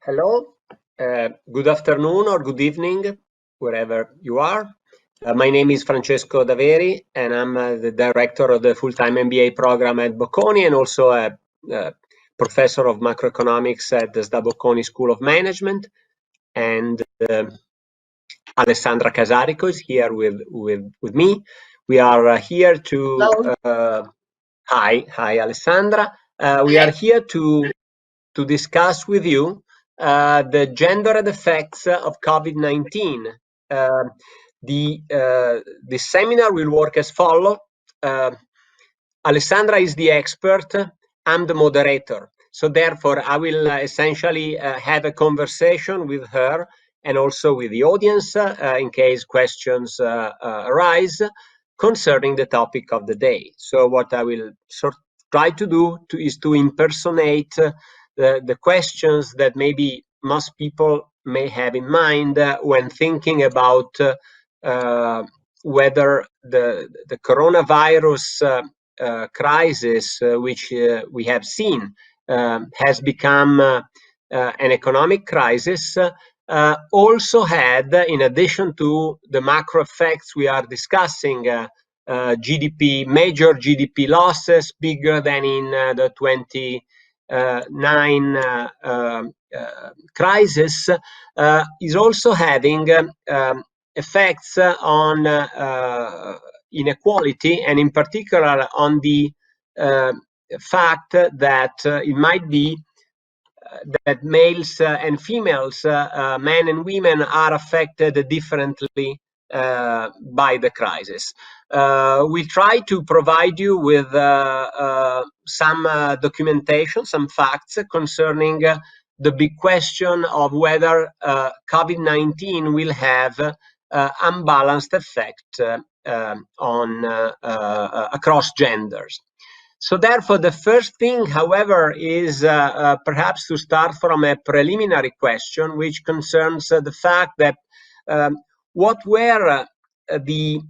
Hello, good afternoon or good evening, wherever you are. My name is Francesco Daveri, and I'm the director of the full-time MBA program at Bocconi, and also a professor of macroeconomics at the SDA Bocconi School of Management. And Alessandra Casarico is here with me. We are here to hi Alessandra. We are here to discuss with you the gendered effects of COVID-19. The seminar will work as follows. Alessandra is the expert. I'm the moderator. So therefore, I will essentially have a conversation with her and also with the audience in case questions arise concerning the topic of the day. So what I will try to do is to impersonate the questions that maybe most people may have in mind when thinking about whether the coronavirus crisis, which we have seen, has become an economic crisis, also had, in addition to the macro effects we are discussing, major GDP losses bigger than in the 29 crisis, is also having effects on inequality, and in particular on the fact that it might be that males and females, men and women, are affected differently by the crisis. We try to provide you with some documentation, some facts concerning the big question of whether COVID-19 will have unbalanced effect on across genders. So therefore, the first thing, however, is perhaps to start from a preliminary question, which concerns the fact that what were the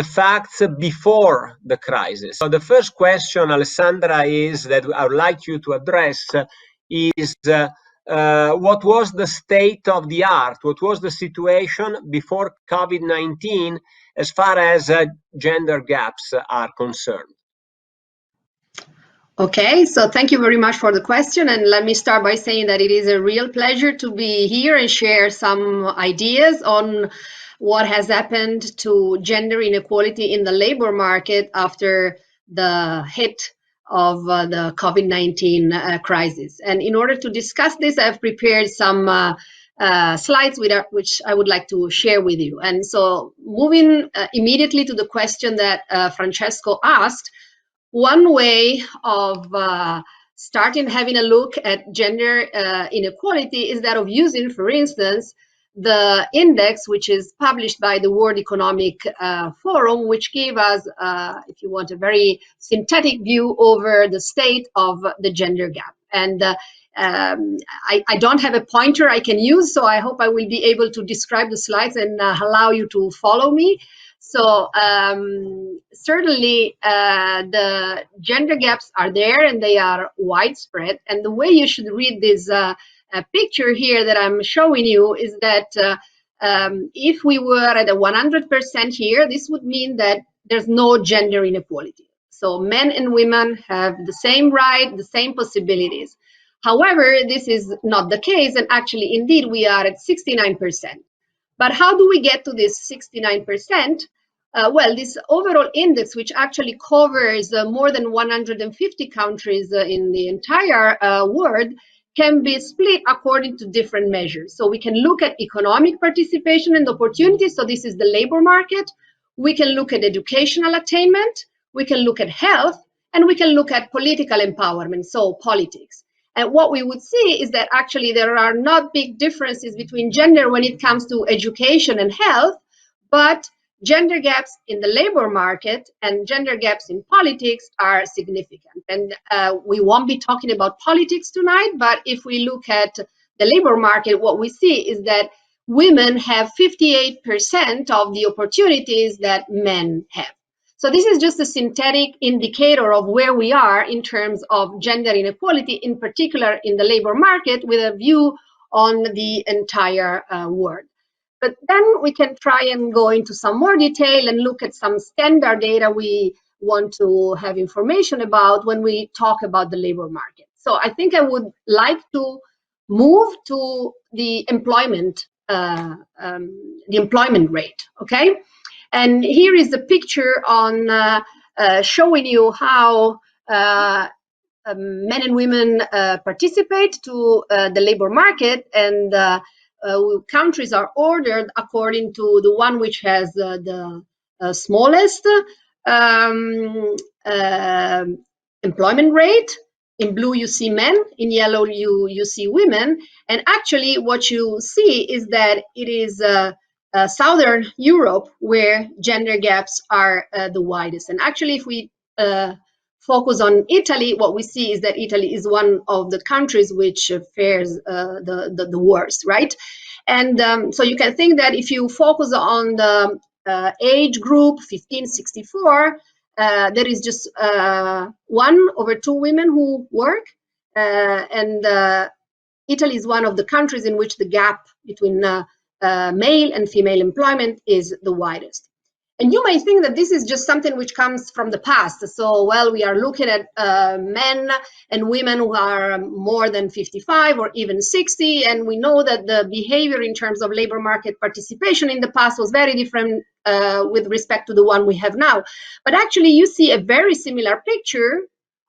facts before the crisis. So the first question, Alessandra, is that I would like you to address is what was the state of the art? What was the situation before COVID-19 as far as gender gaps are concerned? Okay, so thank you very much for the question, and let me start by saying that it is a real pleasure to be here and share some ideas on what has happened to gender inequality in the labor market after the hit of the COVID-19 crisis. And in order to discuss this, I've prepared some slides which I would like to share with you. And so moving immediately to the question that Francesco asked, one way of starting having a look at gender inequality is that of using, for instance, the index which is published by the World Economic Forum, which gave us, if you want, a very synthetic view over the state of the gender gap. And I don't have a pointer I can use, so I hope I will be able to describe the slides and allow you to follow me. So certainly the gender gaps are there and they are widespread. And the way you should read this picture here that I'm showing you is that if we were at a 100% here, this would mean that there's no gender inequality. So men and women have the same right, the same possibilities. However, this is not the case, and actually, indeed, we are at 69%. But how do we get to this 69%? Well, this overall index, which actually covers more than 150 countries in the entire world, can be split according to different measures. So we can look at economic participation and opportunities. So this is the labor market. We can look at educational attainment. We can look at health, and we can look at political empowerment, so politics. And what we would see is that actually there are not big differences between gender when it comes to education and health, but gender gaps in the labor market and gender gaps in politics are significant. And we won't be talking about politics tonight, but if we look at the labor market, what we see is that women have 58% of the opportunities that men have. So this is just a synthetic indicator of where we are in terms of gender inequality, in particular in the labor market, with a view on the entire world. But then we can try and go into some more detail and look at some standard data we want to have information about when we talk about the labor market. So I think I would like to move to the employment rate, okay? And here is the picture on showing you how men and women participate to the labor market, and countries are ordered according to the one which has the smallest employment rate. In blue you see men, in yellow you see women, and actually what you see is that it is Southern Europe where gender gaps are the widest. And actually if we focus on Italy, what we see is that Italy is one of the countries which fares the worst, right? And so you can think that if you focus on the age group 15-64, there is just 1 over 2 women who work, and Italy is one of the countries in which the gap between male and female employment is the widest. And you may think that this is just something which comes from the past. So, well, we are looking at men and women who are more than 55 or even 60, and we know that the behavior in terms of labor market participation in the past was very different with respect to the one we have now. But actually, you see a very similar picture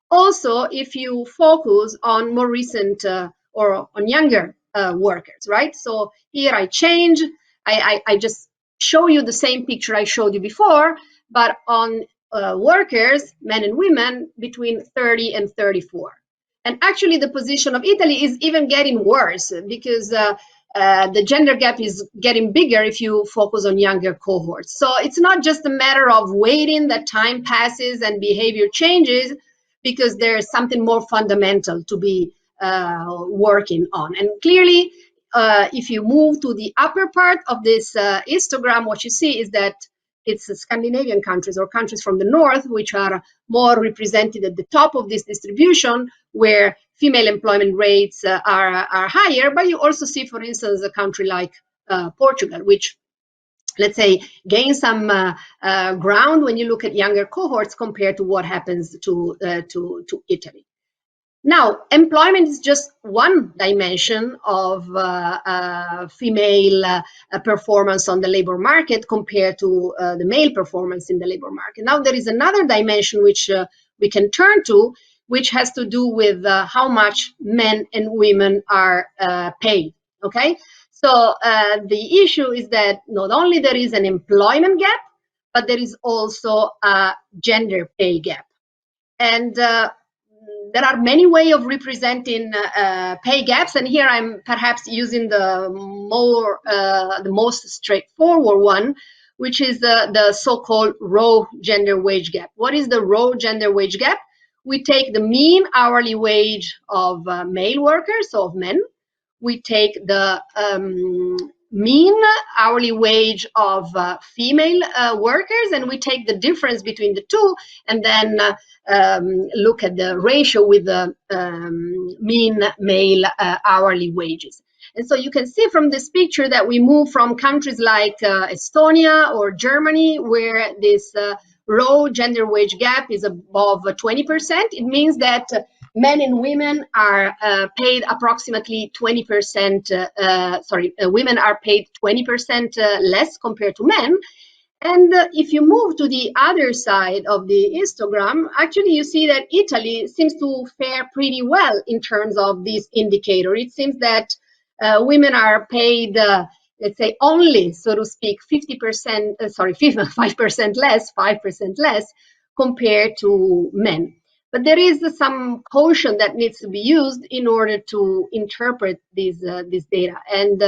also if you focus on more recent or on younger workers, right? So here I change, I just show you the same picture I showed you before, but on workers, men and women, between 30 and 34. And actually the position of Italy is even getting worse because the gender gap is getting bigger if you focus on younger cohorts. So it's not just a matter of waiting that time passes and behavior changes, because there's something more fundamental to be working on. And clearly, if you move to the upper part of this histogram, what you see is that it's Scandinavian countries or countries from the north, which are more represented at the top of this distribution, where female employment rates are higher. But you also see, for instance, a country like Portugal, which, let's say, gain some ground when you look at younger cohorts compared to what happens to Italy. Now, employment is just one dimension of female performance on the labor market compared to the male performance in the labor market. Now, there is another dimension which we can turn to, which has to do with how much men and women are paid, okay? So the issue is that not only there is an employment gap, but there is also a gender pay gap. And there are many ways of representing pay gaps, and here I'm perhaps using the most straightforward one, which is the so-called raw gender wage gap. What is the raw gender wage gap? We take the mean hourly wage of male workers, so of men. We take the mean hourly wage of female workers, and we take the difference between the two, and then look at the ratio with the mean male hourly wages. And so you can see from this picture that we move from countries like Estonia or Germany, where this raw gender wage gap is above 20%. It means that men and women are paid approximately 20%, women are paid 20% less compared to men. And if you move to the other side of the histogram, actually you see that Italy seems to fare pretty well in terms of this indicator. It seems that women are paid, let's say, only, so to speak, 5% less compared to men. But there is some caution that needs to be used in order to interpret this data. And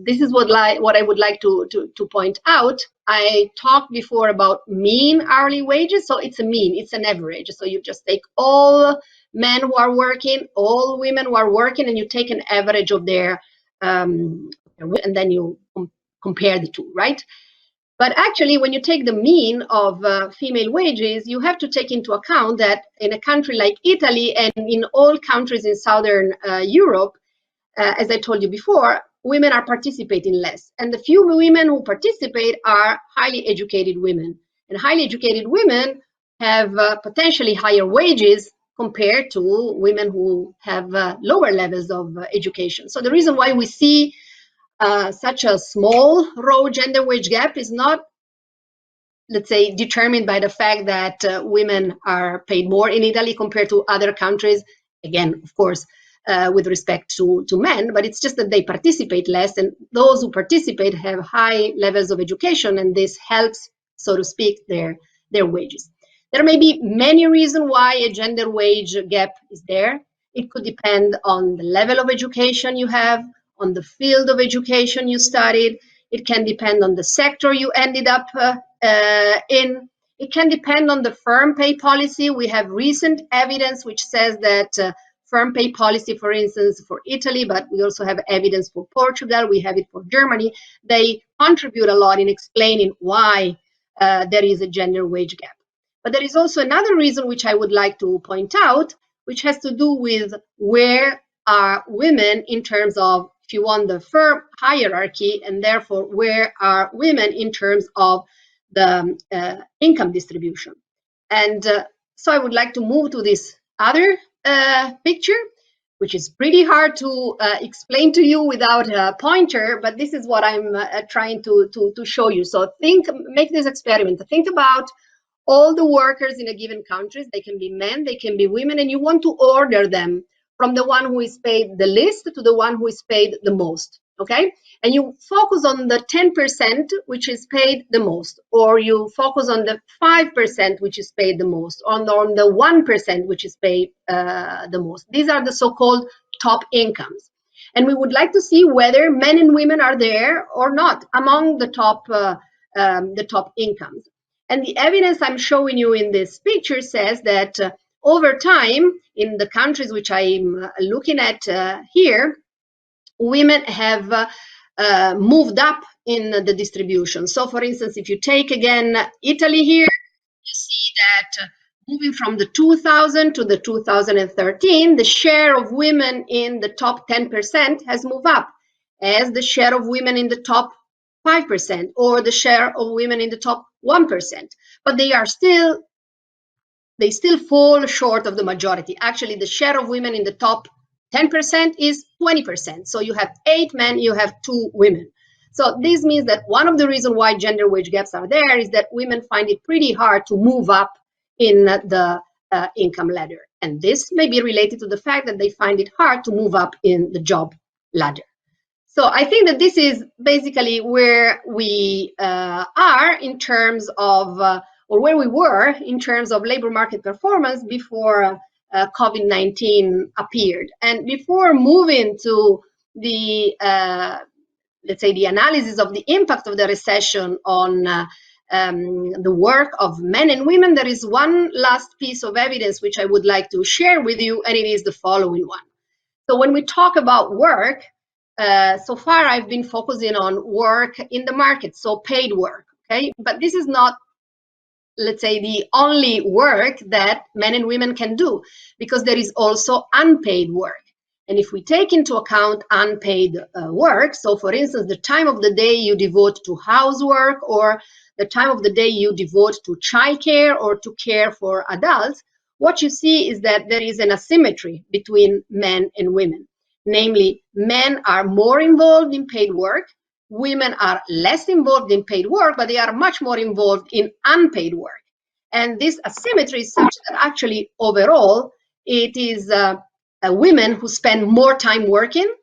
this is what I would like to point out. I talked before about mean hourly wages. So it's a mean, it's an average. So you just take all men who are working, all women who are working, and you take an average of their, and then you compare the two, right? But actually, when you take the mean of female wages, you have to take into account that in a country like Italy and in all countries in Southern Europe, as I told you before, women are participating less. And the few women who participate are highly educated women. And highly educated women have potentially higher wages compared to women who have lower levels of education. So the reason why we see such a small raw gender wage gap is not, let's say, determined by the fact that women are paid more in Italy compared to other countries. Again, of course, with respect to men, but it's just that they participate less, and those who participate have high levels of education, and this helps, so to speak, their wages. There may be many reasons why a gender wage gap is there. It could depend on the level of education you have, on the field of education you studied. It can depend on the sector you ended up in. It can depend on the firm pay policy. We have recent evidence which says that firm pay policy, for instance, for Italy, but we also have evidence for Portugal, we have it for Germany. They contribute a lot in explaining why there is a gender wage gap. But there is also another reason which I would like to point out, which has to do with where are women in terms of, if you want, the firm hierarchy, and therefore where are women in terms of the income distribution. And so I would like to move to this other picture, which is pretty hard to explain to you without a pointer, but this is what I'm trying to show you. So make this experiment. Think about all the workers in a given country. They can be men, they can be women, and you want to order them from the one who is paid the least to the one who is paid the most, okay? And you focus on the 10% which is paid the most, or you focus on the 5% which is paid the most, on the 1% which is paid the most. These are the so-called top incomes. And we would like to see whether men and women are there or not among the top incomes. And the evidence I'm showing you in this picture says that over time, in the countries which I'm looking at here, women have moved up in the distribution. So, for instance, if you take again Italy here, you see that moving from the 2000 to the 2013, the share of women in the top 10% has moved up, as the share of women in the top 5% or the share of women in the top 1%. But they still fall short of the majority. Actually, the share of women in the top 10% is 20%. So you have 8 men, you have 2 women. So this means that one of the reasons why gender wage gaps are there is that women find it pretty hard to move up in the income ladder. And this may be related to the fact that they find it hard to move up in the job ladder. So I think that this is basically where we are in terms of, or where we were in terms of labor market performance before COVID-19 appeared. And before moving to the, let's say, the analysis of the impact of the recession on the work of men and women, there is one last piece of evidence which I would like to share with you, and it is the following one. So when we talk about work, so far I've been focusing on work in the market, so paid work, okay? But this is not, let's say, the only work that men and women can do, because there is also unpaid work. And if we take into account unpaid work, so for instance, the time of the day you devote to housework, or the time of the day you devote to childcare or to care for adults, what you see is that there is an asymmetry between men and women. Namely, men are more involved in paid work, women are less involved in paid work, but they are much more involved in unpaid work. And this asymmetry is such that actually overall, it is women who spend more time working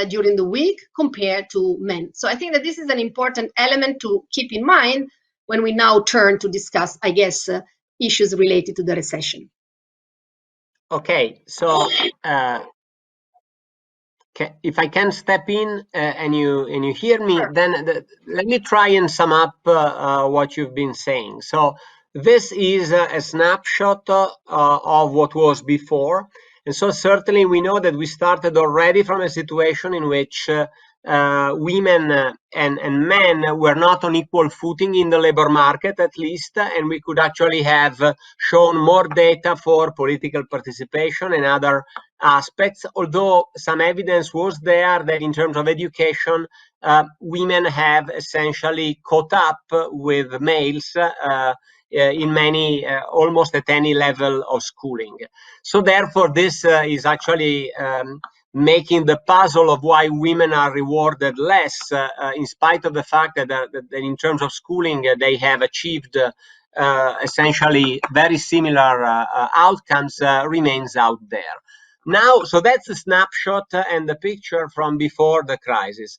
during the week compared to men. So I think that this is an important element to keep in mind when we now turn to discuss, I guess, issues related to the recession. Okay, so if I can step in and you hear me, sure. Then let me try and sum up what you've been saying. So this is a snapshot of what was before. And so certainly we know that we started already from a situation in which women and men were not on equal footing in the labor market, at least, and we could actually have shown more data for political participation and other aspects, although some evidence was there that in terms of education, women have essentially caught up with males in many, almost at any level of schooling. So therefore, this is actually making the puzzle of why women are rewarded less, in spite of the fact that in terms of schooling, they have achieved essentially very similar outcomes, remains out there. Now, so that's the snapshot and the picture from before the crisis.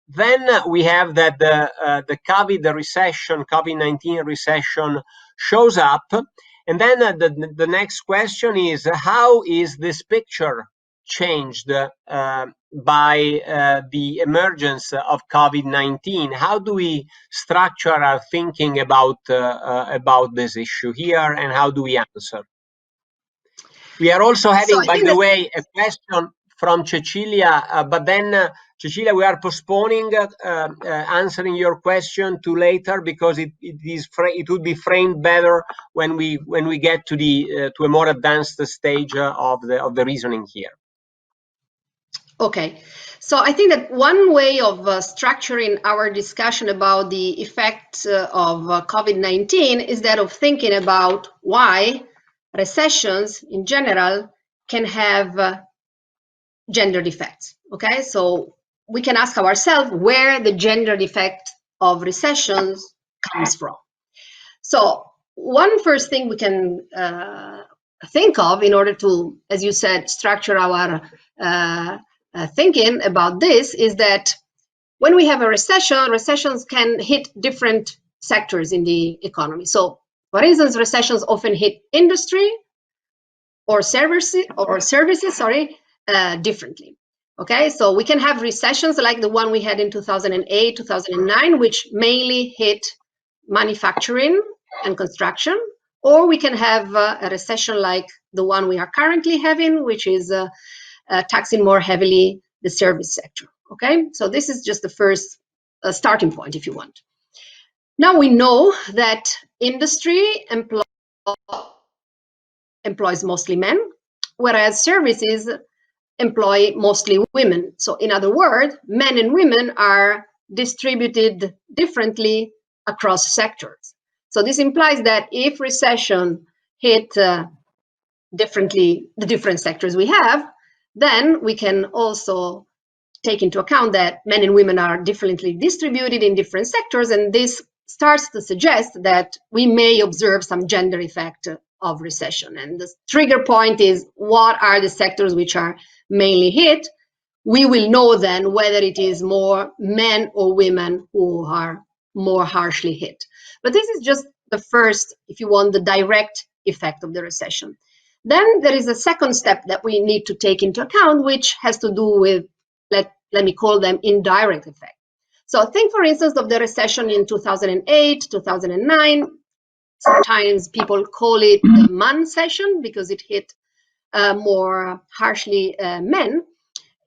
Then we have that the COVID-19 recession shows up. And then the next question is, how is this picture changed by the emergence of COVID-19? How do we structure our thinking about this issue here, and how do we answer? We are also having, by the way, a question from Cecilia, but then Cecilia, we are postponing answering your question to later, because it would be framed better when we get to a more advanced stage of the reasoning here. Okay, so I think that one way of structuring our discussion about the effects of COVID-19 is that of thinking about why recessions in general can have gendered effects. Okay, so we can ask ourselves where the gendered effect of recessions comes from. So one first thing we can think of in order to, as you said, structure our thinking about this is that when we have a recession, recessions can hit different sectors in the economy. So, for instance, recessions often hit industry or services, differently. Okay, so we can have recessions like the one we had in 2008, 2009, which mainly hit manufacturing and construction, or we can have a recession like the one we are currently having, which is taxing more heavily the service sector. Okay, so this is just the first starting point, if you want. Now we know that industry employs mostly men, whereas services employ mostly women. So in other words, men and women are distributed differently across sectors. So this implies that if recession hit differently the different sectors we have, then we can also take into account that men and women are differently distributed in different sectors, and this starts to suggest that we may observe some gender effect of recession. And the trigger point is, what are the sectors which are mainly hit? We will know then whether it is more men or women who are more harshly hit. But this is just the first, if you want, the direct effect of the recession. Then there is a second step that we need to take into account, which has to do with, let me call them indirect effects. So think, for instance, of the recession in 2008, 2009. Sometimes people call it the man recession because it hit more harshly men.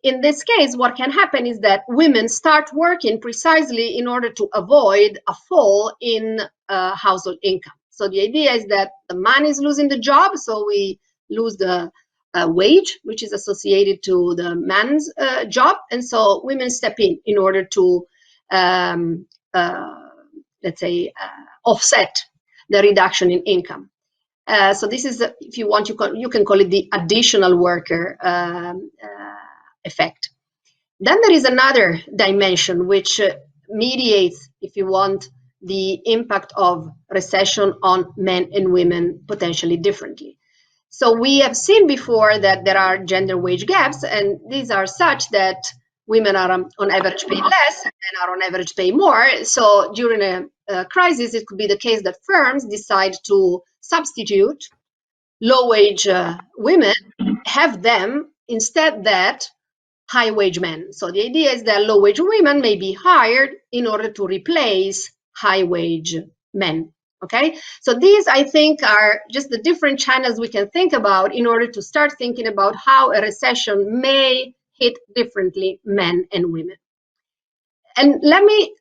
In this case, what can happen is that women start working precisely in order to avoid a fall in household income. So the idea is that the man is losing the job, so we lose the wage, which is associated to the man's job, and so women step in order to, let's say, offset the reduction in income. So this is, if you want, you can call it the additional worker effect. Then there is another dimension which mediates, if you want, the impact of recession on men and women potentially differently. So we have seen before that there are gender wage gaps, and these are such that women are on average paid less and are on average paid more. So during a crisis, it could be the case that firms decide to substitute low-wage women, have them instead that high-wage men. So the idea is that low-wage women may be hired in order to replace high-wage men. Okay, so these, I think, are just the different channels we can think about in order to start thinking about how a recession may hit differently men and women. And let me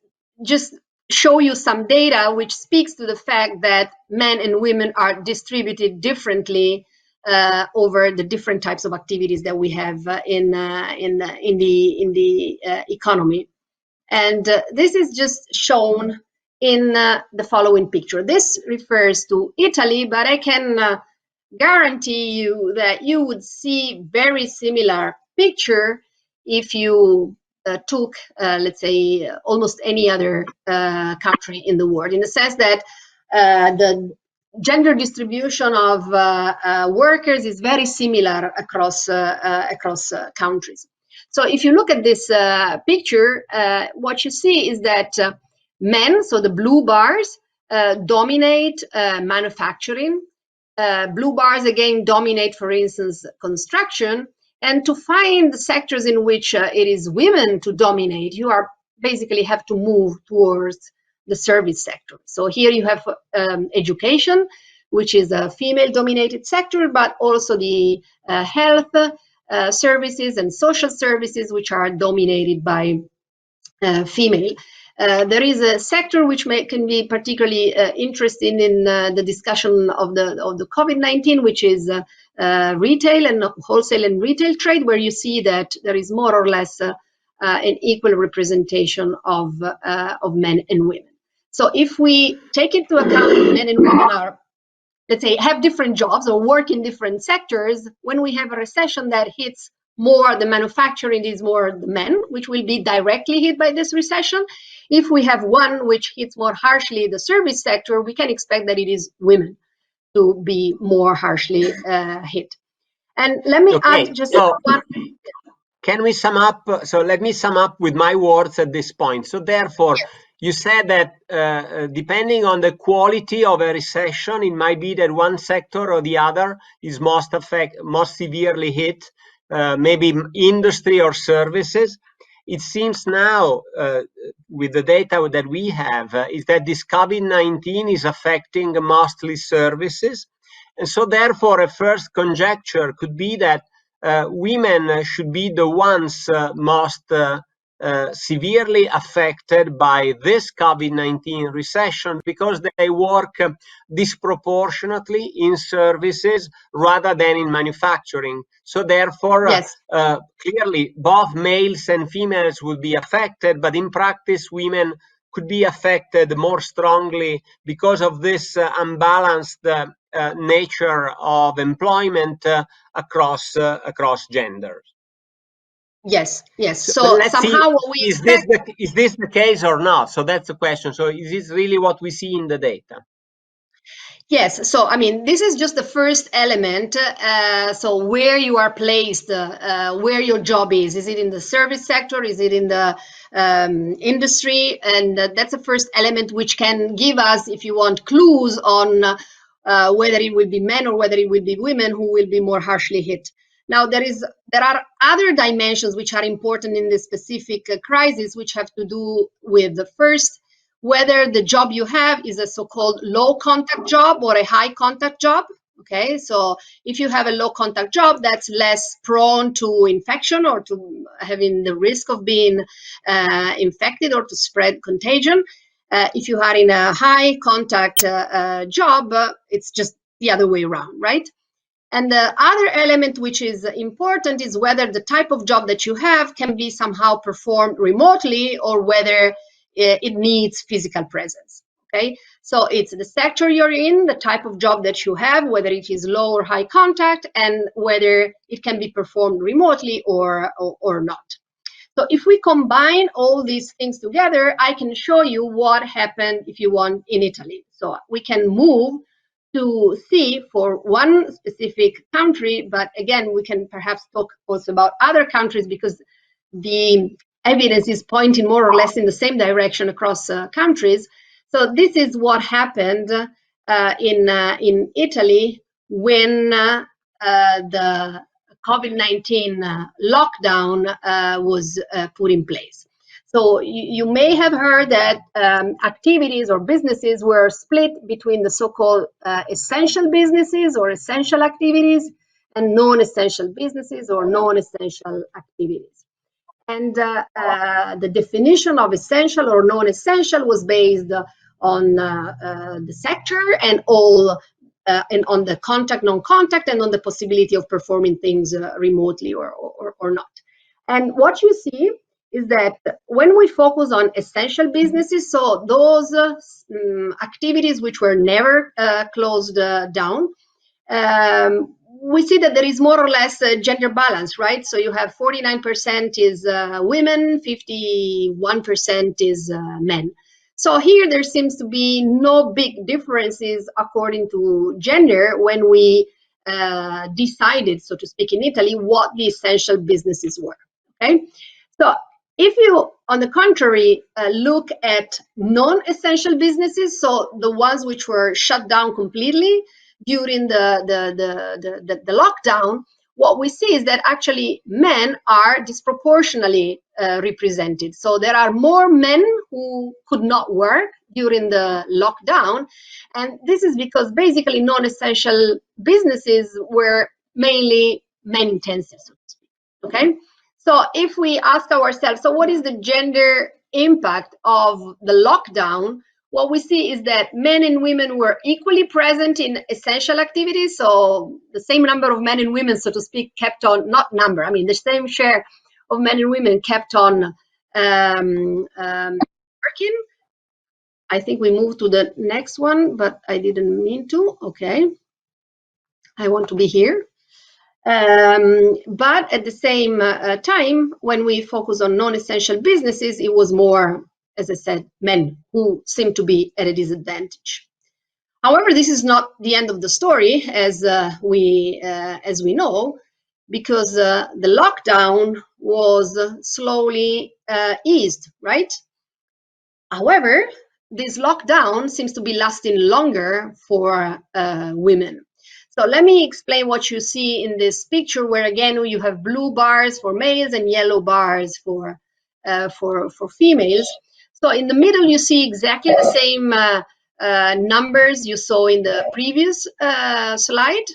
just show you some data which speaks to the fact that men and women are distributed differently over the different types of activities that we have in the economy. And this is just shown in the following picture. This refers to Italy, but I can guarantee you that you would see very similar picture if you took, let's say, almost any other country in the world, in the sense that the gender distribution of workers is very similar across countries. So if you look at this picture, what you see is that men, so the blue bars, dominate manufacturing. Blue bars again dominate, for instance, construction. And to find the sectors in which it is women to dominate, you basically have to move towards the service sector. So here you have education, which is a female-dominated sector, but also the health services and social services, which are dominated by female. There is a sector which can be particularly interesting in the discussion of the COVID-19, which is retail and wholesale and retail trade, where you see that there is more or less an equal representation of men and women. So if we take into account that men and women are, let's say, have different jobs or work in different sectors, when we have a recession that hits more the manufacturing, is more the men, which will be directly hit by this recession. If we have one which hits more harshly the service sector, we can expect that it is women to be more harshly hit. And let me add just one. Can we sum up? So let me sum up with my words at this point. So therefore, you said that depending on the quality of a recession, it might be that one sector or the other is most severely hit, maybe industry or services. It seems now, with the data that we have, is that this COVID-19 is affecting mostly services. And so therefore, a first conjecture could be that women should be the ones most severely affected by this COVID-19 recession, because they work disproportionately in services rather than in manufacturing. So therefore, yes, clearly both males and females will be affected, but in practice women could be affected more strongly because of this unbalanced nature of employment across genders. Yes. So somehow what we expect, is this the case or not? So that's the question. So is this really what we see in the data? yes. So I mean, this is just the first element. So where you are placed, where your job is it in the service sector? Is it in the industry? And that's the first element which can give us, if you want, clues on whether it will be men or whether it will be women who will be more harshly hit. Now, there are other dimensions which are important in this specific crisis, which have to do with the first, whether the job you have is a so-called low contact job or a high contact job. Okay, so if you have a low contact job, that's less prone to infection or to having the risk of being infected or to spread contagion. If you are in a high contact job, it's just the other way around, right? And the other element which is important is whether the type of job that you have can be somehow performed remotely or whether it needs physical presence. Okay, so it's the sector you're in, the type of job that you have, whether it is low or high contact, and whether it can be performed remotely or not. So if we combine all these things together, I can show you what happened, if you want, in Italy. So we can move to see for one specific country, but again, we can perhaps talk also about other countries because the evidence is pointing more or less in the same direction across countries. So this is what happened in Italy when the COVID-19 lockdown was put in place. So you may have heard that activities or businesses were split between the so-called essential businesses or essential activities and non-essential businesses or non-essential activities. And the definition of essential or non-essential was based on the sector and and on the contact, non-contact, and on the possibility of performing things remotely or not. And what you see is that when we focus on essential businesses, so those activities which were never closed down, we see that there is more or less a gender balance, right? So you have 49% is women, 51% is men. So here there seems to be no big differences according to gender when we decided, so to speak, in Italy, what the essential businesses were, okay? So if you, on the contrary, look at non-essential businesses, so the ones which were shut down completely during the lockdown, what we see is that actually men are disproportionately represented. So there are more men who could not work during the lockdown. And this is because basically non-essential businesses were mainly men-intensive, so to speak, okay? So if we ask ourselves, so what is the gender impact of the lockdown? What we see is that men and women were equally present in essential activities. So the same number of men and women, so to speak, kept on, not number, I mean, the same share of men and women kept on working. I think we moved to the next one, but I didn't mean to. Okay. I want to be here. But at the same time, when we focus on non-essential businesses, it was more, as I said, men who seem to be at a disadvantage. However, this is not the end of the story, as we know, because the lockdown was slowly eased, right? However, this lockdown seems to be lasting longer for women. So let me explain what you see in this picture, where again you have blue bars for males and yellow bars for females. So in the middle, you see exactly the same numbers you saw in the previous slide,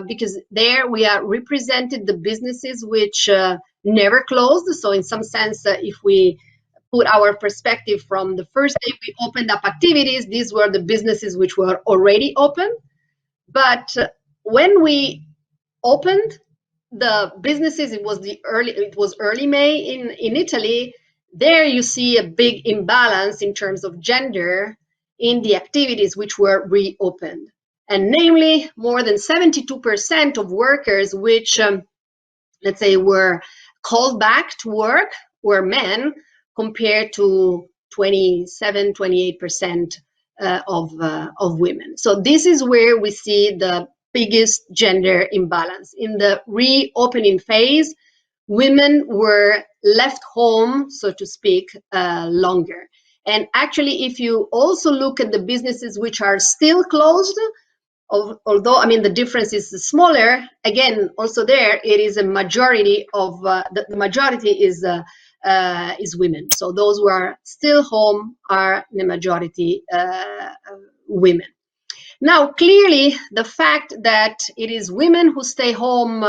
because there we are represented the businesses which never closed. So in some sense, if we put our perspective from the first day we opened up activities, these were the businesses which were already open. But when we opened the businesses, it was early May in Italy. There you see a big imbalance in terms of gender in the activities which were reopened. And namely, more than 72% of workers which, let's say, were called back to work were men, compared to 27-28% of women. So this is where we see the biggest gender imbalance. In the reopening phase, women were left home, so to speak, longer. And actually, if you also look at the businesses which are still closed, although, I mean, the difference is smaller, again, also there, it is a majority of, the majority is women. So those who are still home are the majority women. Now, clearly, the fact that it is women who stay home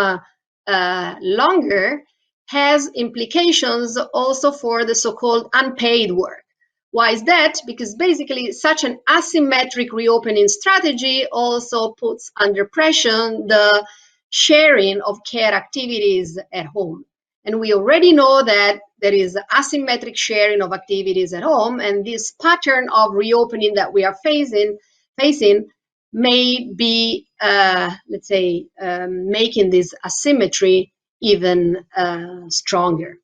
longer has implications also for the so-called unpaid work. Why is that? Because basically such an asymmetric reopening strategy also puts under pressure the sharing of care activities at home. And we already know that there is asymmetric sharing of activities at home, and this pattern of reopening that we are facing may be, let's say, making this asymmetry even stronger.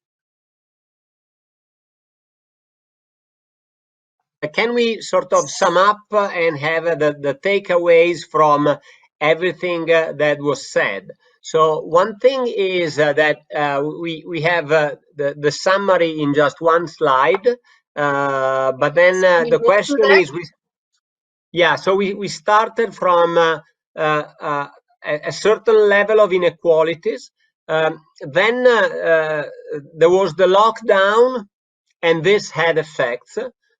Can we sort of sum up and have the takeaways from everything that was said? So one thing is that we have the summary in just one slide, but then the question is, so we started from a certain level of inequalities. Then there was the lockdown, and this had effects.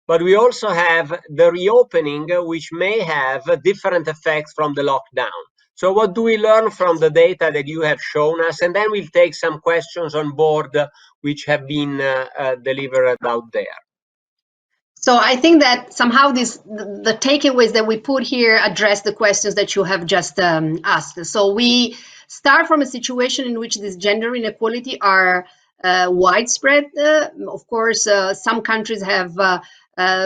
But we also have the reopening, which may have different effects from the lockdown. So what do we learn from the data that you have shown us? And then we'll take some questions on board which have been delivered out there. So I think that somehow the takeaways that we put here address the questions that you have just asked. So we start from a situation in which this gender inequality are widespread. Of course, some countries have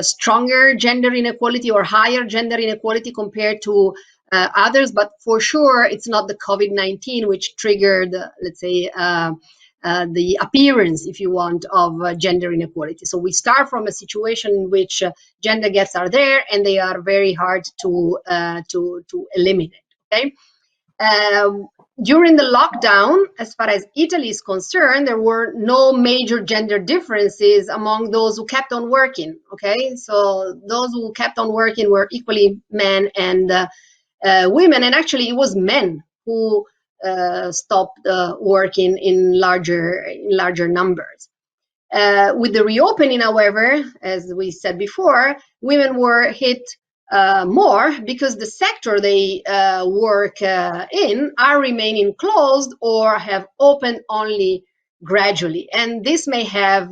stronger gender inequality or higher gender inequality compared to others, but for sure it's not the COVID-19 which triggered, let's say, the appearance, if you want, of gender inequality. So we start from a situation in which gender gaps are there and they are very hard to eliminate. Okay. During the lockdown, as far as Italy is concerned, there were no major gender differences among those who kept on working. Okay, so those who kept on working were equally men and women, and actually it was men who stopped working in larger numbers. With the reopening, however, as we said before, women were hit more because the sector they work in are remaining closed or have opened only gradually, and this may have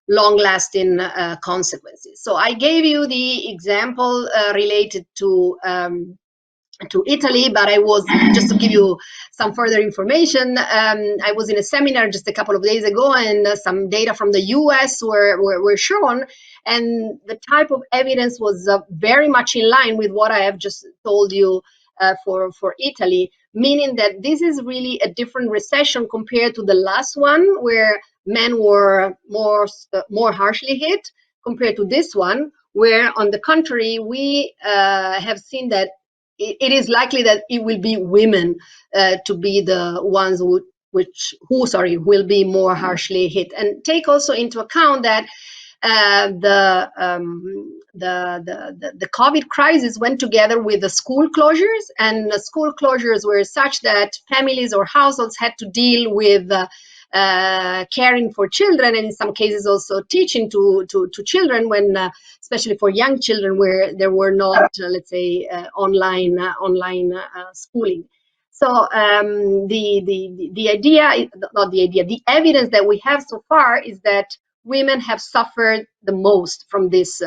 long-lasting consequences. So I gave you the example related to Italy, but I was, just to give you some further information, I was in a seminar just a couple of days ago, and some data from the US were shown, and the type of evidence was very much in line with what I have just told you for Italy, meaning that this is really a different recession compared to the last one, where men were more harshly hit, compared to this one, where on the contrary, we have seen that it is likely that it will be women to be the ones who will be more harshly hit. And take also into account that the COVID crisis went together with the school closures, and the school closures were such that families or households had to deal with caring for children, and in some cases also teaching to children, when especially for young children where there were not let's say online schooling. So the evidence that we have so far is that women have suffered the most from this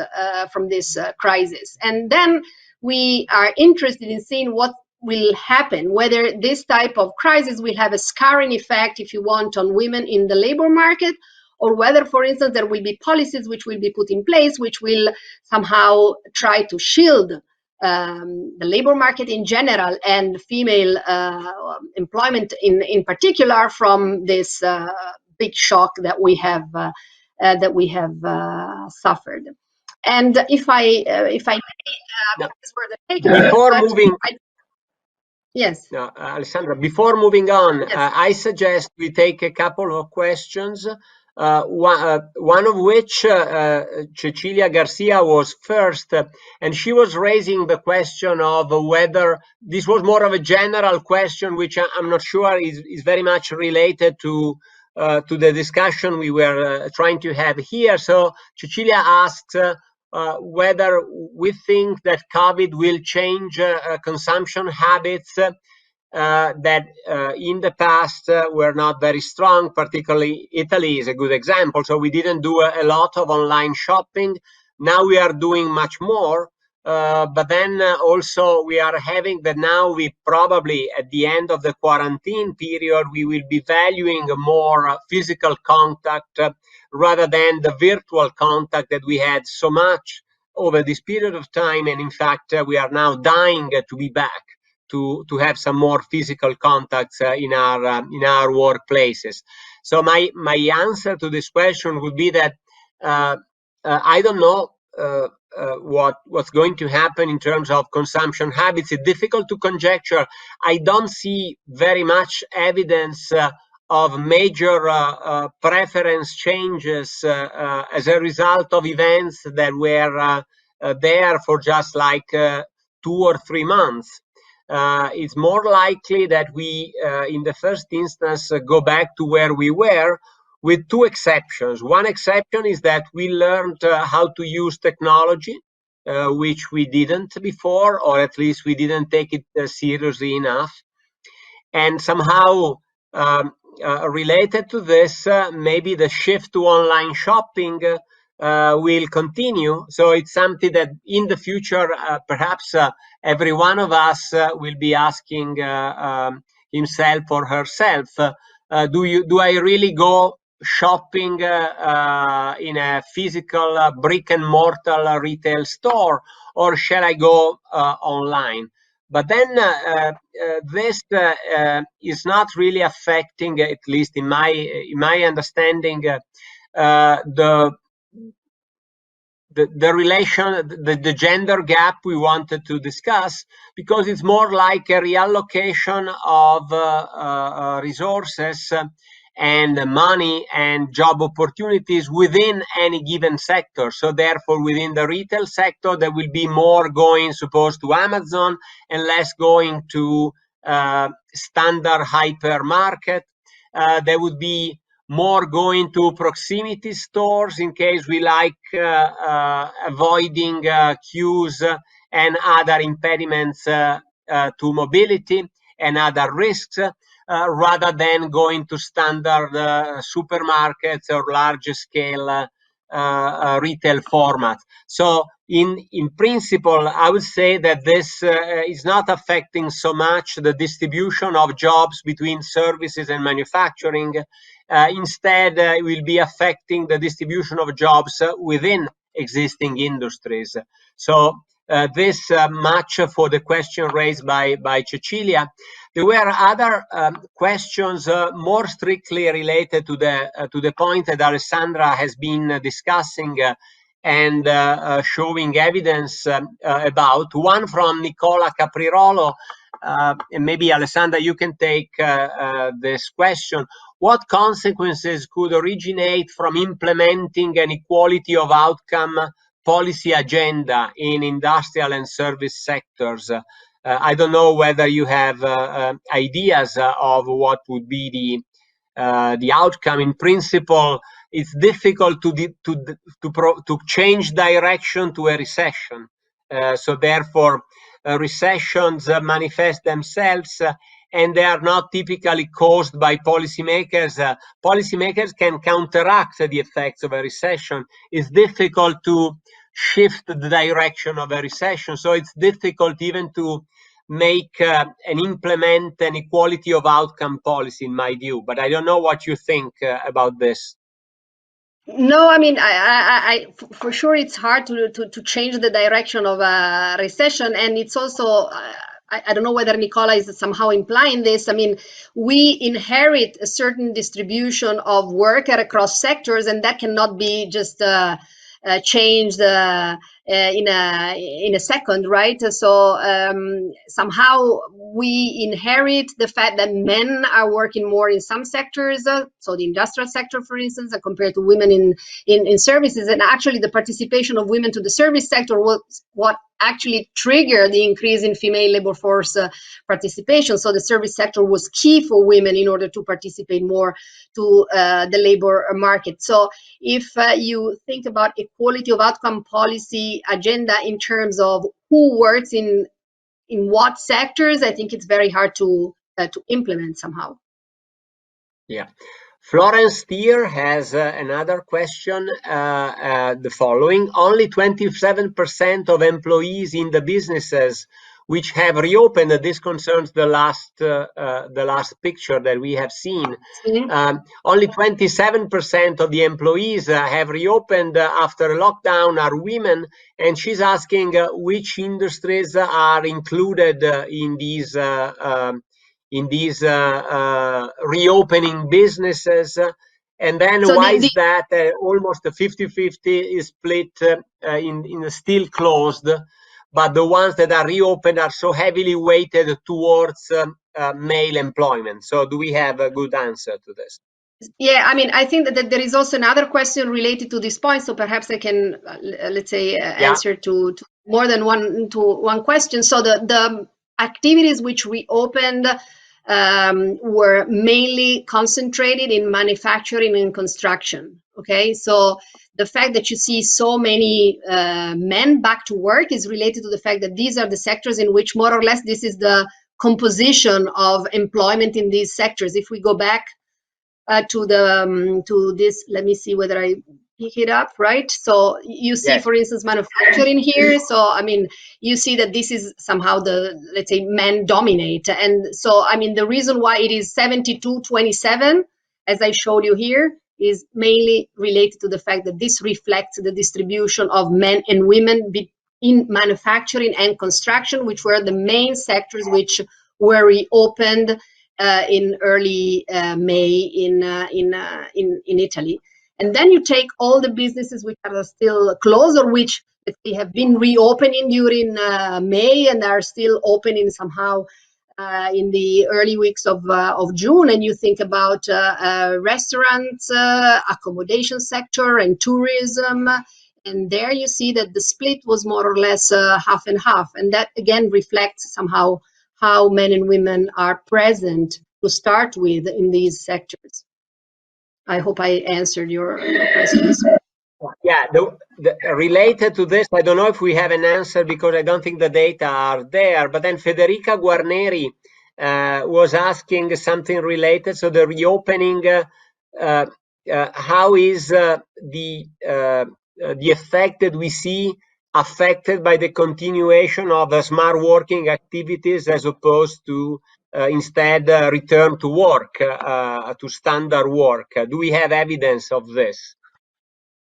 crisis, and then we are interested in seeing what will happen, whether this type of crisis will have a scarring effect, if you want, on women in the labor market, or whether, for instance, there will be policies which will be put in place which will somehow try to shield the labor market in general and female employment in particular from this big shock that we have suffered. And if I before moving. Yes. Alessandra, before moving on, yes. I suggest we take a couple of questions, one of which Cecilia Garcia was first, and she was raising the question of whether this was more of a general question, which I'm not sure is very much related to the discussion we were trying to have here. So Cecilia asked whether we think that COVID will change consumption habits that in the past were not very strong. Particularly Italy is a good example. So we didn't do a lot of online shopping. Now we are doing much more. But then also we are having that now we probably at the end of the quarantine period, we will be valuing more physical contact rather than the virtual contact that we had so much over this period of time. And in fact, we are now dying to be back to have some more physical contacts in our workplaces. So my answer to this question would be that I don't know what's going to happen in terms of consumption habits. It's difficult to conjecture. I don't see very much evidence of major preference changes as a result of events that were there for just like 2 or 3 months. It's more likely that we, in the first instance, go back to where we were, with 2 exceptions. One exception is that we learned how to use technology which we didn't before, or at least we didn't take it seriously enough. And somehow related to this, maybe the shift to online shopping will continue. So it's something that in the future, perhaps every one of us will be asking himself or herself, do I really go shopping in a physical brick and mortar retail store, or shall I go online? But then this is not really affecting, at least in my understanding, the relation, the gender gap we wanted to discuss, because it's more like a reallocation of resources and money and job opportunities within any given sector. So therefore, within the retail sector, there will be more going, suppose, to Amazon and less going to standard hypermarket. There would be more going to proximity stores in case we like avoiding queues and other impediments to mobility and other risks, rather than going to standard supermarkets or large scale retail formats. So in principle, I would say that this is not affecting so much the distribution of jobs between services and manufacturing. Instead, it will be affecting the distribution of jobs within existing industries. So this much for the question raised by Cecilia. There were other questions more strictly related to the point that Alessandra has been discussing and showing evidence about. One from Nicola Caprirolo, and maybe Alessandra, you can take this question. What consequences could originate from implementing an equality of outcome policy agenda in industrial and service sectors? I don't know whether you have ideas of what would be the outcome. In principle, it's difficult to change direction to a recession. So therefore, recessions manifest themselves, and they are not typically caused by policymakers. Policymakers can counteract the effects of a recession. It's difficult to shift the direction of a recession. So it's difficult even to make and implement an equality of outcome policy, in my view. But I don't know what you think about this. No, I mean, I for sure it's hard to change the direction of a recession, and it's also I don't know whether Nicola is somehow implying this. I mean, we inherit a certain distribution of work across sectors, and that cannot be just changed in a second, right? So somehow we inherit the fact that men are working more in some sectors, so the industrial sector, for instance, compared to women in services. And actually, the participation of women to the service sector was what actually triggered the increase in female labor force participation. So the service sector was key for women in order to participate more to the labor market. So if you think about equality of outcome policy agenda in terms of who works in what sectors, I think it's very hard to implement somehow. Yeah. Florence Steer has another question, the following. Only 27% of employees in the businesses which have reopened, this concerns the last picture that we have seen. Only 27% of the employees have reopened after lockdown are women, and she's asking which industries are included in these reopening businesses, and then so why is that almost 50-50 is split in still closed, but the ones that are reopened are so heavily weighted towards male employment? So do we have a good answer to this? Yeah, I mean, I think that there is also another question related to this point, so perhaps I can, let's say, answer to more than one question. So the activities which we opened were mainly concentrated in manufacturing and construction. Okay, so the fact that you see so many men back to work is related to the fact that these are the sectors in which more or less this is the composition of employment in these sectors. If we go back to this, let me see whether I pick it up right. So you see, Yes. for instance, manufacturing here. So I mean, you see that this is somehow the, let's say, men dominate. And so I mean, the reason why it is 72-27, as I showed you here, is mainly related to the fact that this reflects the distribution of men and women in manufacturing and construction, which were the main sectors which were reopened in early May in Italy. And then you take all the businesses which are still closed or which they have been reopening during May and are still opening somehow in the early weeks of June, and you think about restaurants, accommodation sector, and tourism, and there you see that the split was more or less half and half, and that again reflects somehow how men and women are present to start with in these sectors. I hope I answered your questions. Yeah, related to this, I don't know if we have an answer because I don't think the data are there, but then Federica Guarneri was asking something related. So the reopening, how is the effect that we see affected by the continuation of smart working activities as opposed to instead return to work, to standard work? Do we have evidence of this?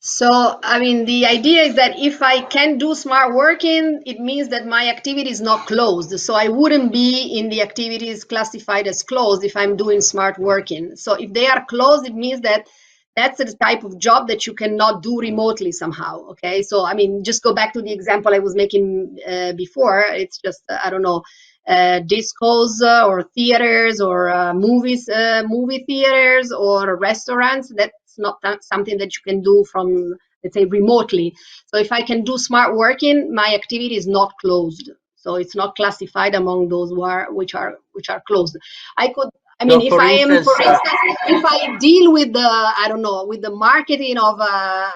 So, I mean, the idea is that if I can do smart working, it means that my activity is not closed. So I wouldn't be in the activities classified as closed if I'm doing smart working. So if they are closed, it means that that's the type of job that you cannot do remotely somehow. Okay. So, I mean, just go back to the example I was making before. It's just, I don't know, discos or theaters or movie theaters or restaurants. That's not something that you can do from, let's say, remotely. So if I can do smart working, my activity is not closed. So it's not classified among those which are closed. I mean, so if I deal with the, I don't know, with the marketing of a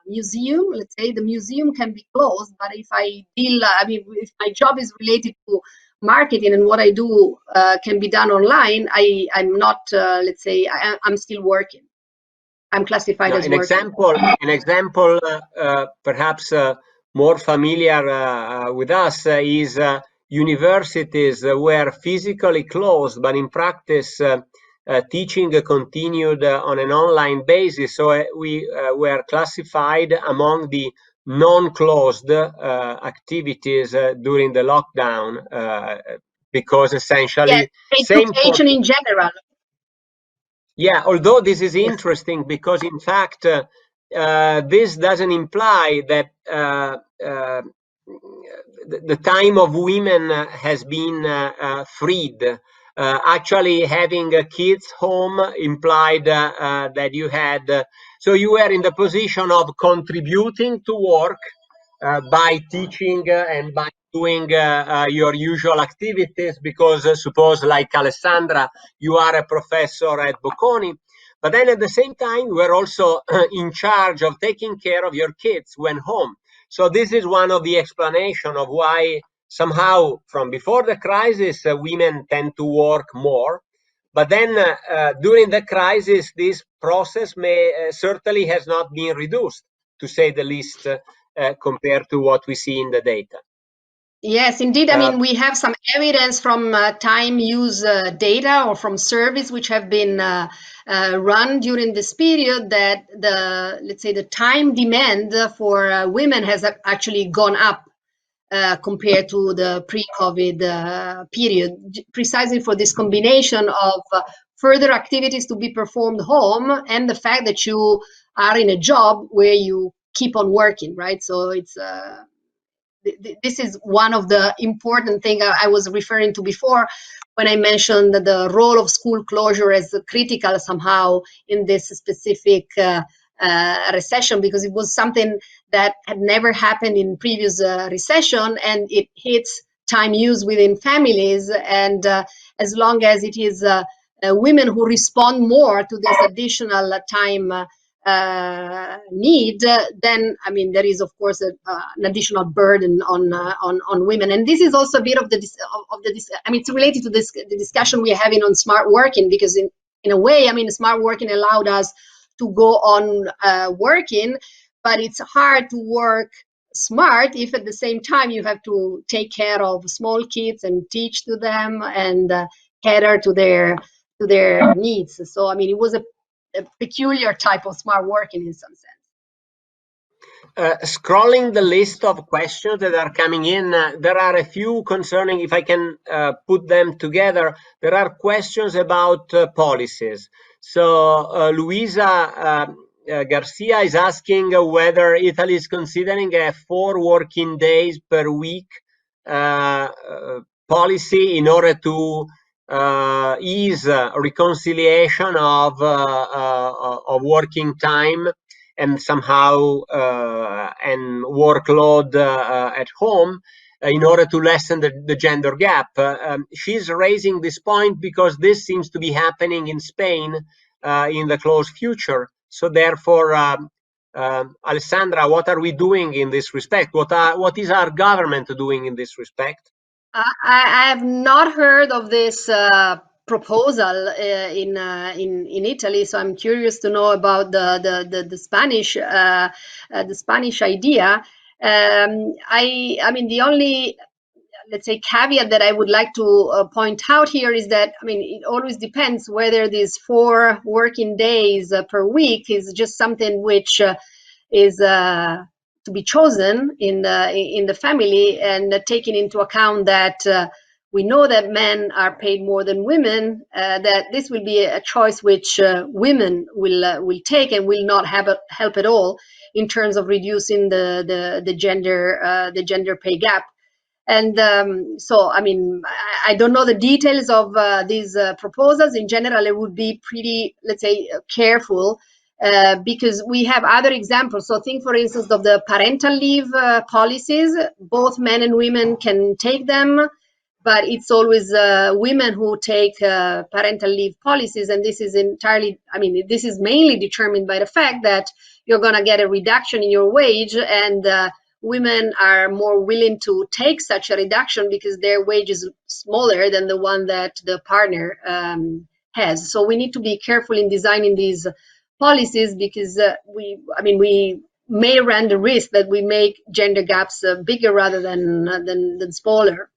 museum, let's say the museum can be closed, but if I deal, I mean, if my job is related to marketing and what I do can be done online, I'm not, let's say, I'm still working. I'm classified as working. An example, perhaps more familiar with us is universities were physically closed, but in practice teaching continued on an online basis. So we were classified among the non-closed activities during the lockdown because essentially education in general. Yeah, although this is interesting because in fact this doesn't imply that the time of women has been freed. Actually, having kids home implied that you had, so you were in the position of contributing to work by teaching and by doing your usual activities, because suppose like Alessandra, you are a professor at Bocconi, but then at the same time, you are also in charge of taking care of your kids when home. So this is one of the explanation of why somehow from before the crisis, women tend to work more. But then during the crisis, this process may certainly has not been reduced, to say the least, compared to what we see in the data. Yes, indeed. I mean, we have some evidence from time use data or from surveys which have been run during this period that let's say, the time demand for women has actually gone up compared to the pre-COVID period, precisely for this combination of further activities to be performed home and the fact that you are in a job where you keep on working, right? So it's this is one of the important things I was referring to before when I mentioned the role of school closure as critical somehow in this specific recession, because it was something that had never happened in previous recession, and it hits time use within families. And as long as it is women who respond more to this additional time need, then I mean there is of course an additional burden on women, and this is also a bit of the I mean it's related to the discussion we're having on smart working, because in a way, I mean, smart working allowed us to go on working, but it's hard to work smart if at the same time you have to take care of small kids and teach to them and cater to their needs. So I mean it was a peculiar type of smart working in some sense. Scrolling the list of questions that are coming in, there are a few concerning, if I can put them together, there are questions about policies. So Luisa Garcia is asking whether Italy is considering a 4 working days per week policy in order to ease reconciliation of working time and somehow and workload at home in order to lessen the gender gap. She's raising this point because this seems to be happening in Spain in the close future. So therefore, Alessandra, what are we doing in this respect? What is our government doing in this respect? I have not heard of this proposal in Italy, so I'm curious to know about the Spanish idea. I mean the only, let's say, caveat that I would like to point out here is that, I mean, it always depends whether these 4 working days per week is just something which is to be chosen in the family, and taking into account that we know that men are paid more than women, that this will be a choice which women will take and will not have help at all in terms of reducing the gender pay gap. And so, I mean, I don't know the details of these proposals. In general, it would be pretty, let's say, careful because we have other examples. So think, for instance, of the parental leave policies. Both men and women can take them, but it's always women who take parental leave policies. And this is entirely, I mean, this is mainly determined by the fact that you're going to get a reduction in your wage, and women are more willing to take such a reduction because their wage is smaller than the one that the partner has. So we need to be careful in designing these policies because we may run the risk that we make gender gaps bigger rather than smaller.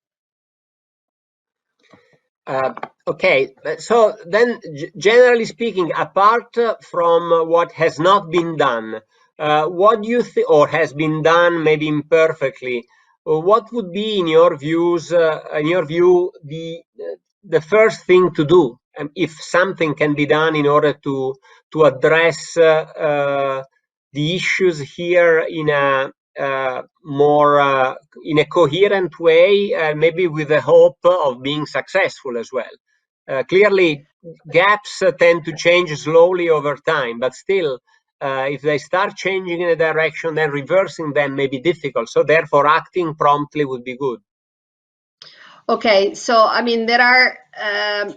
Okay, so then generally speaking, apart from what has not been done, what do you think, or has been done maybe imperfectly, what would be in your view the first thing to do, if something can be done in order to address the issues here in a more in a coherent way, maybe with the hope of being successful as well. Clearly, gaps tend to change slowly over time, but still, if they start changing in a direction, then reversing them may be difficult. So therefore, acting promptly would be good. Okay, so I mean, there are, I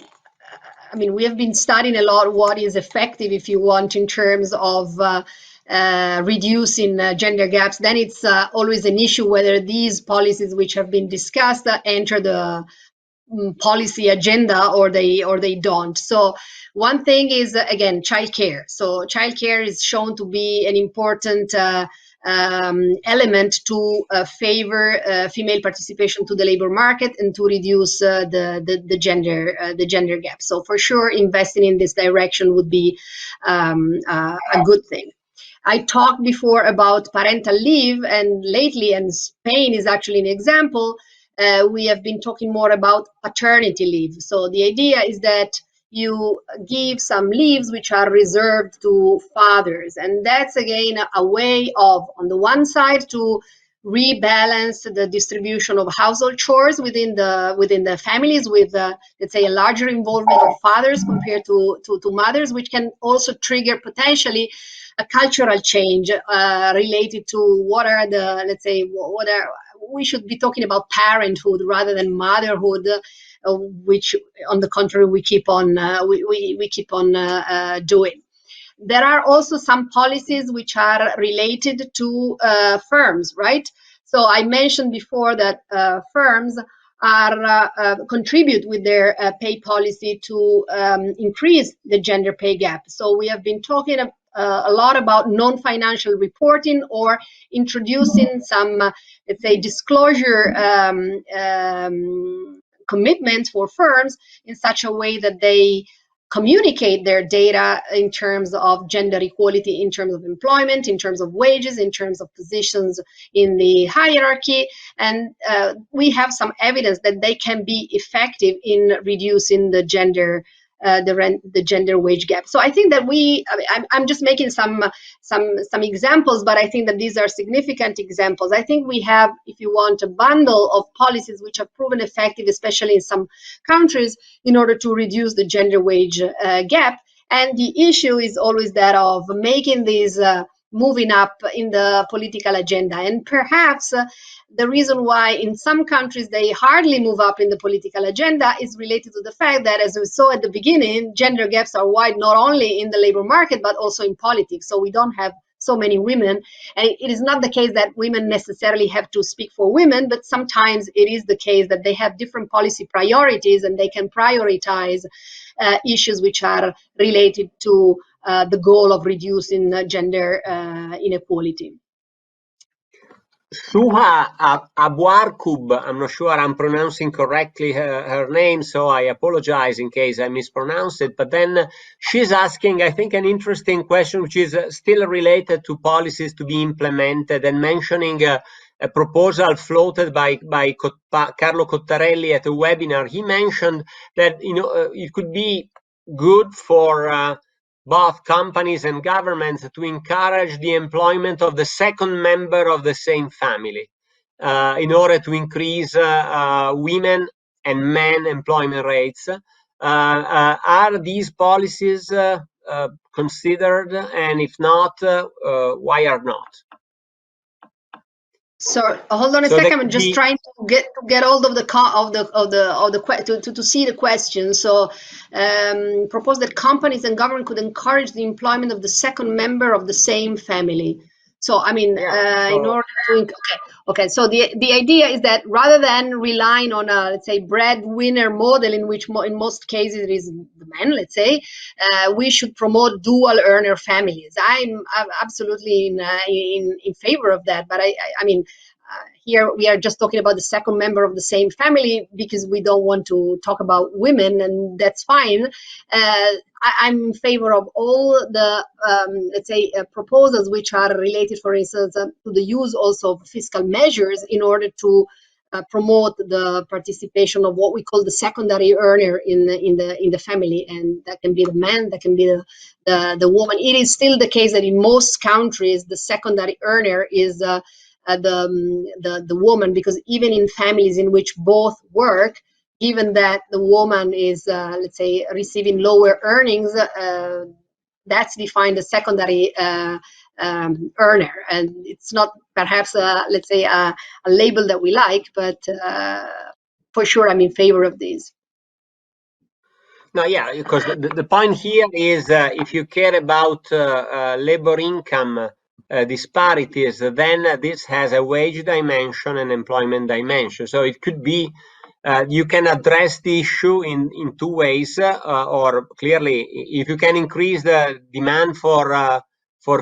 mean, we have been studying a lot what is effective, if you want, in terms of reducing gender gaps. Then it's always an issue whether these policies which have been discussed enter the policy agenda or they don't. So one thing is, again, childcare. So childcare is shown to be an important element to favor female participation to the labor market and to reduce the gender gap. So for sure, investing in this direction would be a good thing. I talked before about parental leave, and lately, and Spain is actually an example, we have been talking more about paternity leave. So the idea is that you give some leaves which are reserved to fathers. And that's, again, a way of, on the one side, to rebalance the distribution of household chores within the families with, let's say, a larger involvement of fathers compared to mothers, which can also trigger potentially a cultural change related to what are the, let's say, we should be talking about parenthood rather than motherhood, which, on the contrary, we keep on doing. there are also some policies which are related to firms, right? So I mentioned before that firms are contribute with their pay policy to increase the gender pay gap. So we have been talking a lot about non-financial reporting or introducing some, let's say, disclosure commitments for firms in such a way that they communicate their data in terms of gender equality, in terms of employment, in terms of wages, in terms of positions in the hierarchy. And we have some evidence that they can be effective in reducing the gender gender wage gap. So I think that I'm just making some examples, but I think that these are significant examples. I think we have, if you want, a bundle of policies which have proven effective, especially in some countries, in order to reduce the gender wage gap. And the issue is always that of making these moving up in the political agenda. And perhaps the reason why in some countries they hardly move up in the political agenda is related to the fact that, as we saw at the beginning, gender gaps are wide not only in the labor market, but also in politics. So we don't have so many women. And it is not the case that women necessarily have to speak for women, but sometimes it is the case that they have different policy priorities and they can prioritize issues which are related to the goal of reducing gender inequality. Suha Abwarkub, I'm not sure I'm pronouncing correctly her name, so I apologize in case I mispronounce it. But then she's asking, I think, an interesting question, which is still related to policies to be implemented, and mentioning a proposal floated by Carlo Cottarelli at a webinar. He mentioned that it could be good for both companies and governments to encourage the employment of the second member of the same family in order to increase women and men employment rates. Are these policies considered, and if not, why are not? So hold on a second. I'm just trying to get hold of to see the question. So propose that companies and government could encourage the employment of the second member of the same family. So I mean, in order to okay. So the idea is that rather than relying on a, let's say, breadwinner model, in which in most cases it is the man, let's say, we should promote dual earner families. I'm absolutely in favor of that. But I mean, here we are just talking about the second member of the same family because we don't want to talk about women, and that's fine. I'm in favor of all the, let's say, proposals which are related, for instance, to the use also of fiscal measures in order to promote the participation of what we call the secondary earner in the family, and that can be the man, that can be the woman. It is still the case that in most countries the secondary earner is the woman, because even in families in which both work, given that the woman is, let's say, receiving lower earnings, that's defined as secondary earner. And it's not perhaps, let's say, a label that we like, but for sure I'm in favor of these. No, yeah, because the point here is if you care about labor income disparities, then this has a wage dimension and employment dimension. So it could be you can address the issue in two ways, or clearly, if you can increase the demand for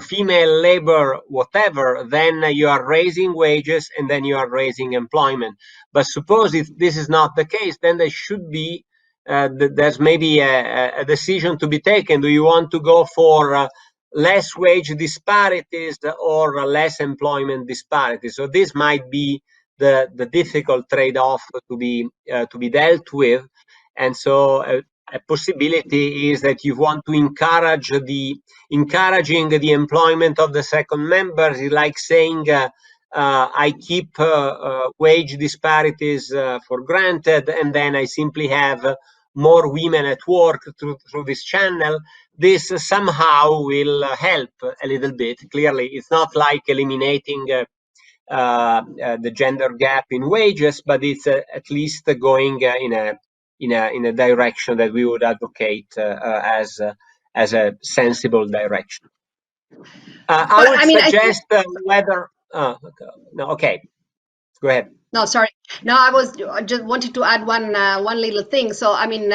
female labor, whatever, then you are raising wages and then you are raising employment. But suppose if this is not the case, then there should be there's maybe a decision to be taken. Do you want to go for less wage disparities or less employment disparities? So this might be the difficult trade-off to be dealt with. And so a possibility is that you want to encouraging the employment of the second members is like saying I keep wage disparities for granted, and then I simply have more women at work through this channel. This somehow will help a little bit. Clearly, it's not like eliminating the gender gap in wages, but it's at least going in a direction that we would advocate as as a sensible direction. I would suggest whether. No, okay, go ahead. No, sorry. No, I just wanted to add one little thing. So, I mean,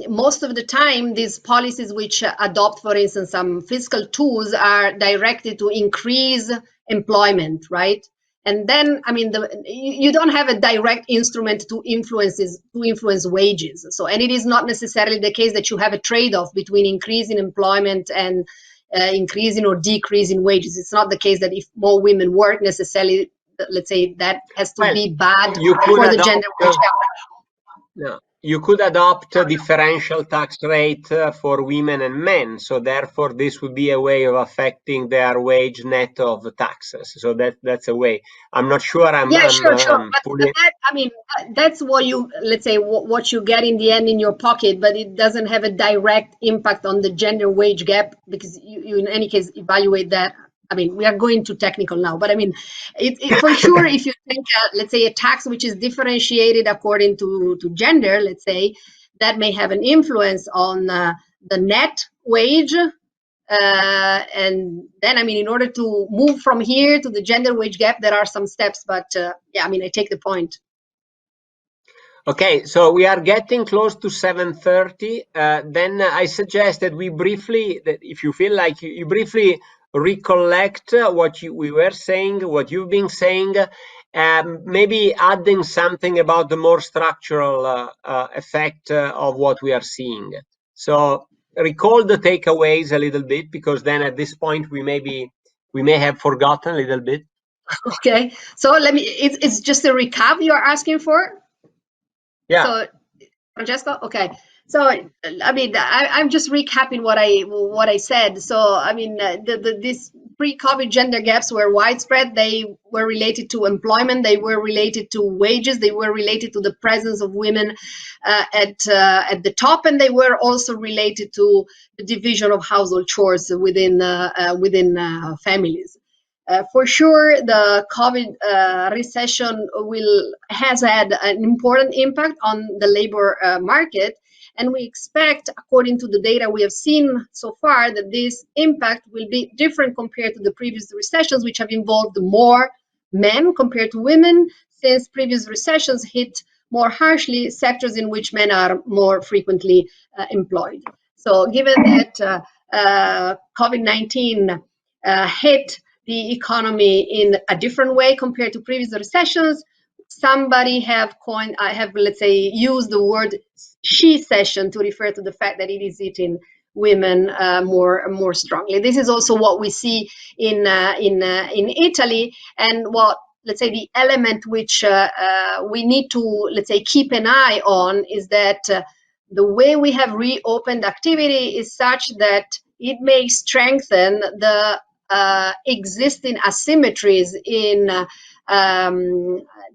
most of the time, these policies which adopt, for instance, some fiscal tools are directed to increase employment, right? And then, I mean, you don't have a direct instrument to influence wages. So, and it is not necessarily the case that you have a trade-off between increasing employment and increasing or decreasing wages. It's not the case that if more women work, necessarily, let's say, that has to be bad for the gender wage gap. No. You could adopt a differential tax rate for women and men, so therefore this would be a way of affecting their wage net of taxes. So that's a way. I'm not sure. Sure. But that, I mean, that's what you, let's say, what you get in the end in your pocket, but it doesn't have a direct impact on the gender wage gap, because you in any case evaluate that. I mean, we are going too technical now, but I mean, it for sure, if you think, let's say, a tax which is differentiated according to gender, let's say, that may have an influence on the net wage. And then, I mean, in order to move from here to the gender wage gap, there are some steps, but yeah, I mean, I take the point. Okay, so we are getting close to 7:30. Then I suggest that we briefly, that if you feel like you briefly recollect what we were saying, what you've been saying, maybe adding something about the more structural effect of what we are seeing. So recall the takeaways a little bit, because then at this point we may have forgotten a little bit. Okay, so let me. It's just a recap you are asking for. Yeah. So, Francesco, okay. So, I mean, I'm just recapping what I said. So, I mean, these pre-COVID gender gaps were widespread. They were related to employment. They were related to wages. They were related to the presence of women at the top, and they were also related to the division of household chores within families. For sure, the COVID recession has had an important impact on the labor market, and we expect, according to the data we have seen so far, that this impact will be different compared to the previous recessions, which have involved more men compared to women, since previous recessions hit more harshly sectors in which men are more frequently employed. So given that COVID-19 hit the economy in a different way compared to previous recessions, somebody have let's say, used the word she-cession to refer to the fact that it is hitting women more strongly. This is also what we see in Italy, and what, let's say, the element which we need to, let's say, keep an eye on is that the way we have reopened activity is such that it may strengthen the existing asymmetries in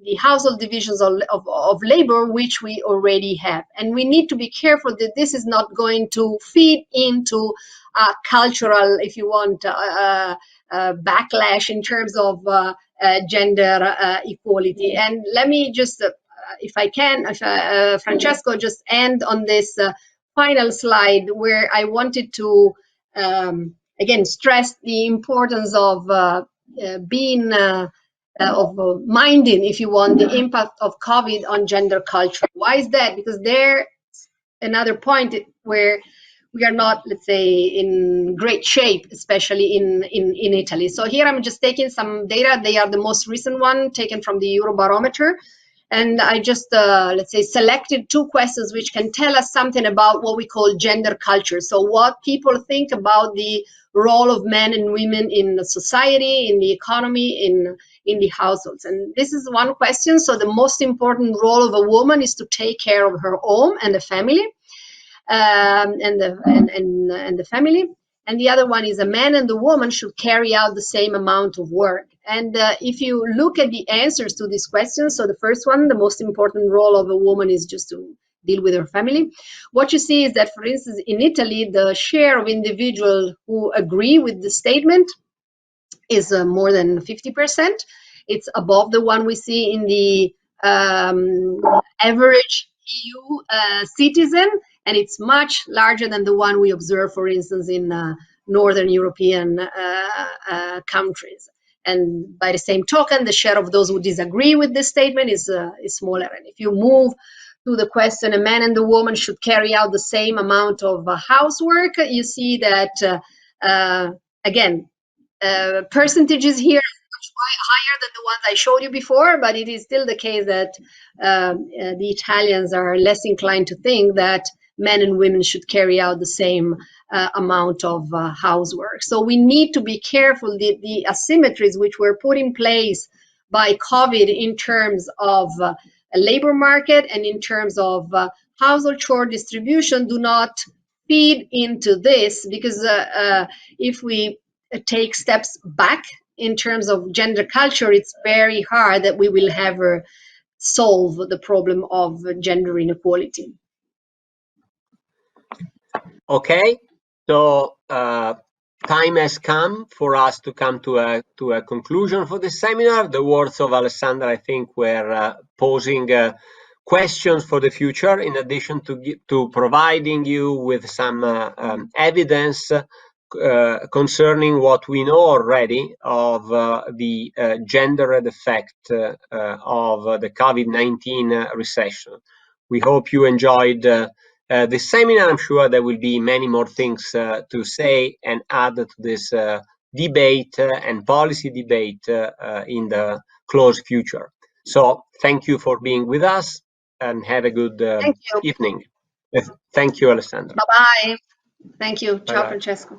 the household divisions of labor, which we already have. And we need to be careful that this is not going to feed into cultural, if you want, backlash in terms of gender equality. And let me just, if I can, Francesco, just end on this final slide, where I wanted to again stress the importance of minding, if you want, the impact of COVID on gender culture. Why is that? Because there's another point where we are not, let's say, in great shape, especially in Italy. So here I'm just taking some data. They are the most recent one, taken from the Eurobarometer. And I just, let's say, selected 2 questions which can tell us something about what we call gender culture. So what people think about the role of men and women in the society, in the economy, in the households. And this is one question. So the most important role of a woman is to take care of her home and the family, and the family. And the other one is a man and the woman should carry out the same amount of work. And if you look at the answers to these questions, so the first one, the most important role of a woman is just to deal with her family. What you see is that, for instance, in Italy, the share of individuals who agree with the statement is more than 50%. It's above the one we see in the average EU citizen. and it's much larger than the one we observe, for instance, in Northern European countries. And by the same token, the share of those who disagree with this statement is smaller. And if you move to the question, a man and a woman should carry out the same amount of housework, you see that, again, percentages here are much higher than the ones I showed you before, but it is still the case that the Italians are less inclined to think that men and women should carry out the same amount of housework. So we need to be careful. The asymmetries which were put in place by COVID in terms of a labor market and in terms of household chore distribution do not feed into this, because if we take steps back in terms of gender culture, it's very hard that we will ever solve the problem of gender inequality. Okay, so time has come for us to come to a conclusion for this seminar. The words of Alessandra, I think, were posing questions for the future, in addition to providing you with some evidence concerning what we know already of the gendered effect of the COVID-19 recession. We hope you enjoyed this seminar. I'm sure there will be many more things to say and add to this debate and policy debate in the close future. So thank you for being with us, and have a good evening. Thank you, Alessandra. Bye-bye. Thank you. Ciao, Bye-bye. Francesco.